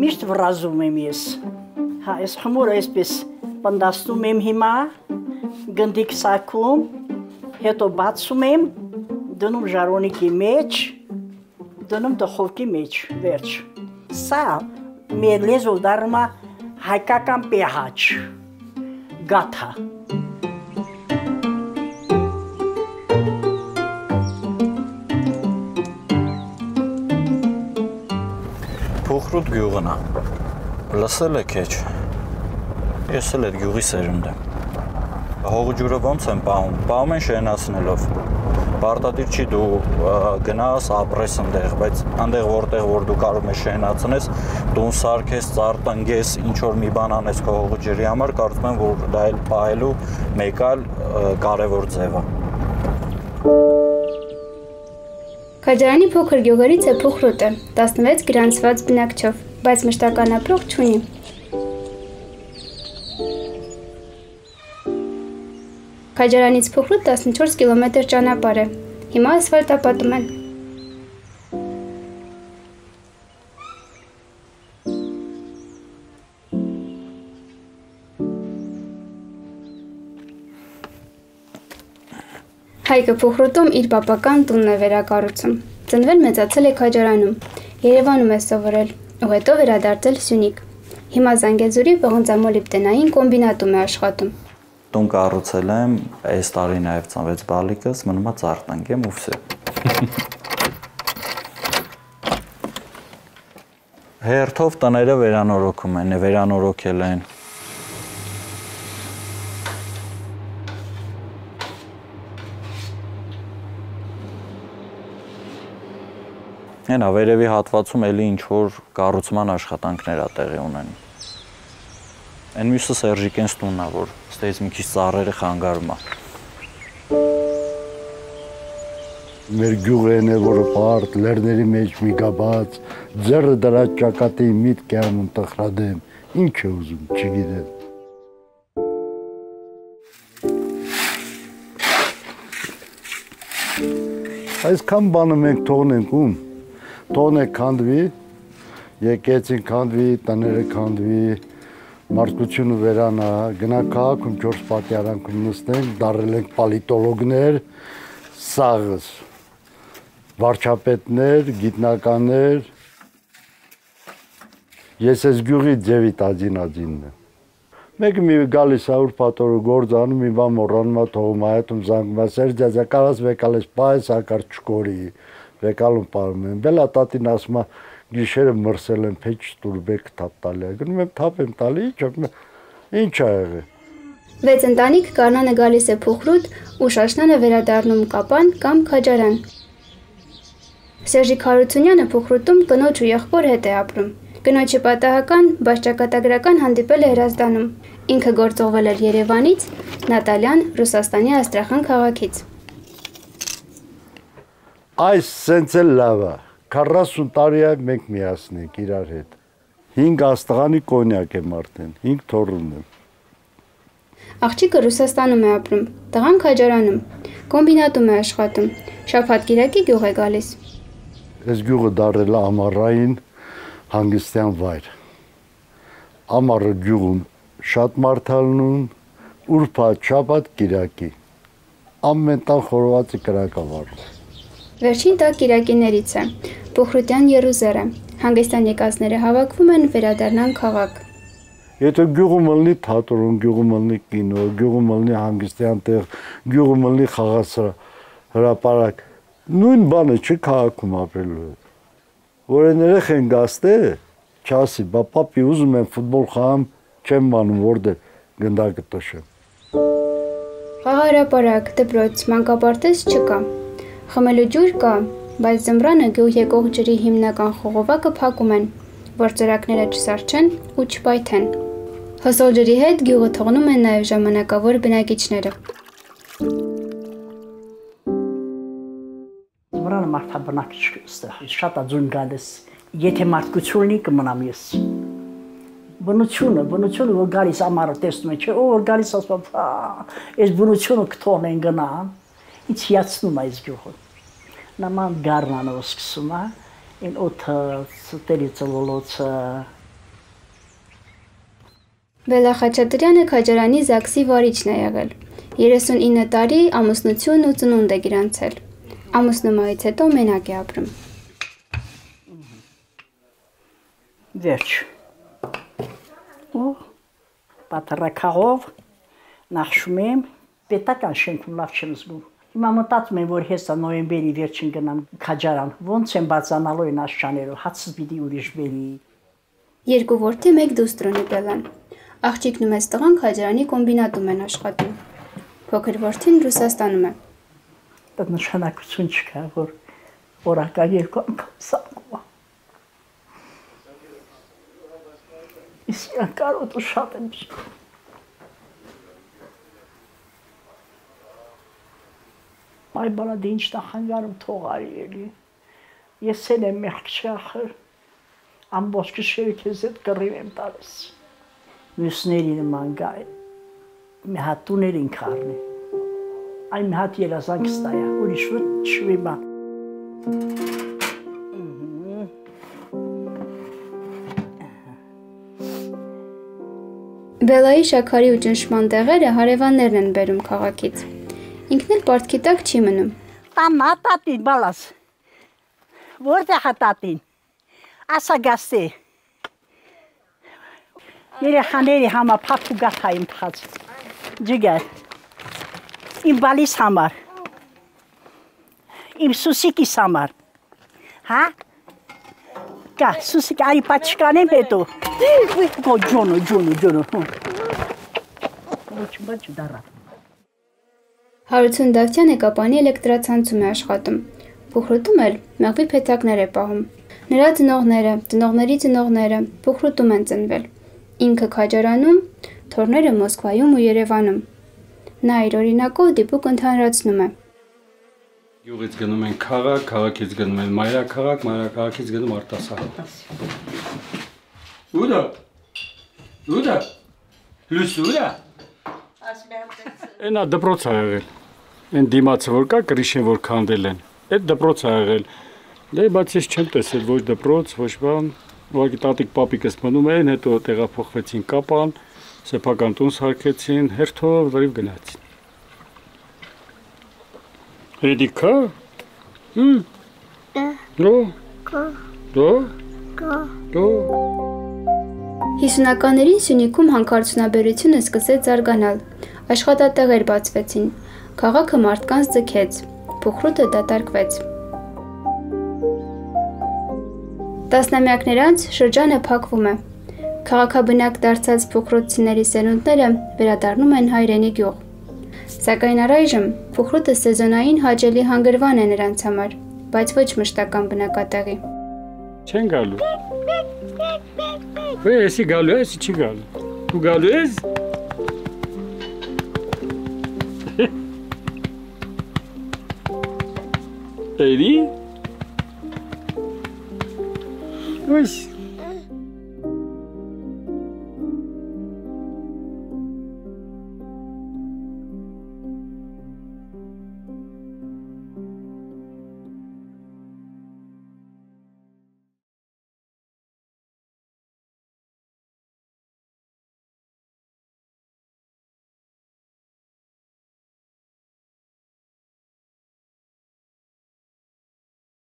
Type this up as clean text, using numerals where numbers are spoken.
Միշտ վրազում եմ ես։ Հա, այս խմորը այսպես պնդաստում եմ հիմա, գնդիկ սակում, հետո բացում եմ, դնում ժարոնիկի մեջ, դնում դխովկի մեջ, վերջ։ Սա մեր լեզվով դառնում է հայկական պեհաչ, գաթա։ Փոխրուտ գյուղն է, լսել եք էջ, ես էլ այդ գյուղի սերունդ եմ, հողու ջուրը ոնց են պահում են շենացնելով, պարտադիր չի դու գնաս ապրես ընդեղ, բայց ընդեղ որտեղ որ դու կարող ես շենացնես, տուն սարքես, ծառ տնկես, ինչ-որ մի բան անես քո հողու ջրի համար, կարծում եմ, որ դա էլ պահելու մեկ այլ կարևոր ձև է։ Քաջարանի փոքր գյուղերից է Փոխրուտը, 16 գրանցված բնակչով, բայց մշտական ապրող չունի։ Քաջարանից Փոխրուտ 14 կիլոմետր ճանապարհ է, հիմա ասֆալտապատում են։ Հայկը Փոխրուտում իր պապական տունն է վերակառուցում։ Ծնվել մեծացել է Քաջարանում, Երևանում է սովորել ու հետո վերադարձել Սյունիք։ Հիմա Զանգեզուրի պղնձամոլիբդենային կոմբինատում է աշխատում։ Տուն կառուցել եմ, այս տարի նաև ծնվեց բալիկս, մնում է ծառ տնկեմ ու վսե։ Հերթով տները վերանորոգում են, վերանորոգել են։ Հենա վերևի հատվածում էլի ինչ-որ կառուցման աշխատանքներ է տեղի ունենում։ Այն մյուսը Սերժիկենս տունն է, որ ստեյց մի քիչ ծառերը խանգարում է։ Մեր գյուղն է, որը բարդ, լեռների մեջ մի գաբած, ձեռը դրա ճակատի միտք է անում տխրադեմ, ինչ է ուզում, չգիտեմ։ Այսքան բանը մենք թողնենք ում։ Տոնը քանդվի, եկեցին քանդվի, տները քանդվի, մարդկությունը վերանա, գնա քաղաքում 4 պատյանքում նստենք, դառել ենք պոլիտոլոգներ, սաղս, վարչապետներ, գիտնականներ, ես ես գյուղի ձևի տաջին եմ։ Մեկը մի գալիս է ուր պատորը գործ անում, մի բան մոռանում է թողում, այդում զանգում է, Սերժ կարաս վեկալ ես պայես հակար չկորի, վեկալում պարում եմ, բելա տատին ասում է գիշերը մրսել եմ, փեչ տուրբեք թապ տալի է, գնում եմ թապ եմ տալի, ինչ ա եղել։ 6 ընտանիք Գարնանը գալիս է Փոխրուտ ու Շաշնանը վերադառնում Կապան կամ Քաջարան։ Սերժիկ Հարությունյանը Փոխրուտում կնոջ ու եղբոր հետ է ապրում։ Կնոջի պատահական, բայց ճակատագրական հանդիպել է Հրազդանում։ Ինքը գործողվել էր Երևանից, Նատալյան Ռուսաստանի Աստրախան քաղաքից։ Այս սենց էլ լավ է, 40 տարի է մենք միասին ենք իրար հետ։ 5 աստղանի կոնյակ եմ արդեն, 5 թոռուն եմ։ Աղջիկը Ռուսաստանում է ապրում, տղան Քաջարանում, կոմբինատում է աշխատում, շաբաթ կիրակի գյուղ է գալիս։ Այս գյուղը դարել է ամառային հանգստյան վայր։ Ամառը գյուղում շատ մարդ ալնում, ուրբաթ, շաբաթ, կիրակի։ Ամեն տան խորովածի կրակավարում։ Վերջին տակ կիրակիներից է, Փոխրուտյան Երուսերը, հանգստյան եկածները հավաքվում են վերադառնան քաղաք։ Եթե գյուղում ըլնի թատրոն, գյուղում ըլնի կինո, գյուղում ըլնի հանգստյան տեղ, գյուղում ըլնի խաղահրապարակ, նույն բանը չի քաղաքում ապրելու հետ։ Որ են երեխեն գաստե, չասի, բա պապի ուզում եմ ֆուտբոլ խաղամ, չեմ մանում, որտեղ գնդակը տշեմ։ Խաղահրապարակ, դպրոց, մանկապարտեզ չկա։ Խմելու ջուր կա, բայց ձմռանը գյուղ եկող ջրի հիմնական խողովակը փակում են, որ ծրակները չսարչեն ու չպայթեն։ Հոսող ջրի հետ գյուղը թողնում են նաև ժամանակավոր բնակիչները։ Ձմռանը մարդաբնակ շատ է ձուն գալիս, եթե մարդկություն ունի կմնամ ես։ Բնությունը, որ գալիս ամառը տեսնում է, չէ, որ գալիս ասում, այս բնությունը կթողնեն գնա, ինձ հիացնում է այս գյուղը։ Նման Գառնանով սկսում է, այն օդը, ստերից լոլոցը, Բելա Խաչատրյանը քաջարանի ԶԱԳՍ-ի վարիչն է եղել։ 39 տարի ամուսնություն ու ծնունդ է գրանցել։ Ամուսնումից հետո մենակ է ապրում։ Վերջ։ Ու պատրակաղով նախշում եմ, պետական շենքում լավ չեմ զգում։ Հիմա մտածում եմ, որ հեսա նոյեմբերի վերջին գնամ քաջարան, ոնց եմ բարձանալու են աշճաներով, հացս պիտի ուրիշ բերի։ Երկու որդի, մեկ դուստր ունի Բելան։ Աղջիկն ու մեծ տղան քաջարանի կոմբինատում են աշխատում։ Փոքր որդին Ռուսաստանում է։ Դա նշանակություն չկա, որ օրական 2 անգամ սակում է։ Իսկ կարոտը շատ եմ զգում։ Այ բալա դե ինչ նախանգարում թողարի էլի։ Ես էլ եմ մեղք չախր, ամբողջ գիշերը քեզ հետ կռիվ եմ տալիս։ Մյուսների նման գայ, մի հատ տուներին քարնի։ Այ մի հատ երազանք ստայա, ուրիշ ոտ չվիմա։ Բելայի շաքարի ու ճնշման տեղերը հարևաններն են բերում քաղաքից։ Ինքն էլ պարտքի տակ չի մնում։ Տանն հա տատին, բալաս։ Որտեղ է տատին։ Ասա գաստի։ Երեխաների համա փափու գաթա իմ թած։ Ջիգար։ Իմ բալիս համար։ Իմ սուսիկիս համար։ Հա։ Կա, սուսիկ արի պաչկանեմ հետո։ Գո ջոնո։ Ոչ դարա։ Հարություն Դավթյանը կապանի էլեկտրացանցում է աշխատում։ Փուխրուտում էլ մեղվի փեթակներ է պահում։ Նրա ծնողները, ծնողների ծնողները Փուխրուտում են ծնվել։ Ինքը քաջարանում, թորները Մոսկվայում ու Երևանում։ Նա իր օրինակով դիպուկ ընդհանրացնում է։ Գյուղից գնում են քաղաք, քաղաքից գնում են մայրաքաղաք, մայրաքաղաքից գնում արտասահման։ Ուդա։ Լուսուրա։ Այնա դպրոց ա եղել։ Այն դիմացը որ կա, կրիշեն որ քանդել են։ Այդ դպրոց ա եղել։ Դե բայց ես չեմ տեսել ոչ դպրոց, ոչ բան։ Ուղղակի տատիկ պապիկս մնում էին, հետո տեղափոխվեցին Կապան, սեփական տուն սարքեցին, հերթով լրիվ գնացին։ Էդիկա։ Դո։ 50-ականներին Սյունիքում հանքարդյունաբերությունը սկսեց զարգանալ, աշխատատեղեր բացվեցին, քաղաքը մարդկանց ձգեց, Փուխրուտը դատարկվեց։ Տասնամյակներ անց շրջանը փակվում է, քաղաքաբնակ դարձած փուխրուտցիների սերունդները վերադառնում են հայրենի գյուղ։ Սակայն առայժմ Փուխրուտը սեզոնային հաճելի հանգրվան է նրանց համար, բայց ոչ մշտական բնակատեղի։ Չեն գալու։ Վե, եսի գալու է, եսի չի գալու։ Դու գալու ես։ Էրի։ Ոյս,